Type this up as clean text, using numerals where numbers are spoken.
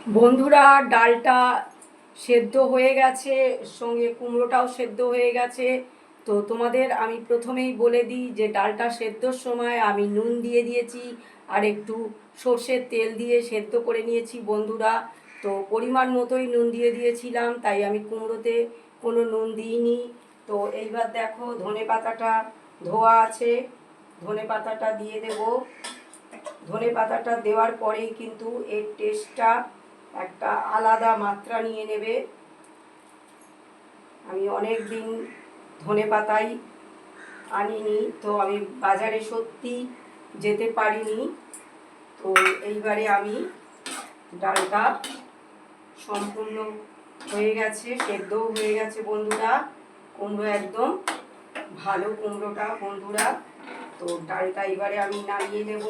বন্ধুরা, ডালটা সেদ্ধ হয়ে গেছে, সঙ্গে কুমড়োটাও সেদ্ধ হয়ে গেছে। তো তোমাদের আমি প্রথমেই বলে দিই যে ডালটা সেদ্ধর সময় আমি নুন দিয়ে দিয়েছি আর একটু সর্ষের তেল দিয়ে সেদ্ধ করে নিয়েছি বন্ধুরা। তো পরিমাণ মতোই নুন দিয়ে দিয়েছিলাম, তাই আমি কুমড়োতে কোনো নুন দিইনি। তো এইবার দেখো, ধনে পাতাটা ধোয়া আছে, ধনে পাতাটা দিয়ে দেবো। ধনে পাতাটা দেওয়ার পরেই কিন্তু এর টেস্টটা একটা আলাদা মাত্রা নিয়ে নেবে। আমি অনেক দিন ধনে পাতাই আনিনি, তো আমি বাজারে সত্যি যেতে পারিনি। তো এইবারে আমি ডালটা সম্পূর্ণ হয়ে গেছে, সেদ্ধও হয়ে গেছে বন্ধুরা। কুমড়ো একদম ভালো কুমড়োটা বন্ধুরা। তো ডালটা এবারে আমি নামিয়ে নেব।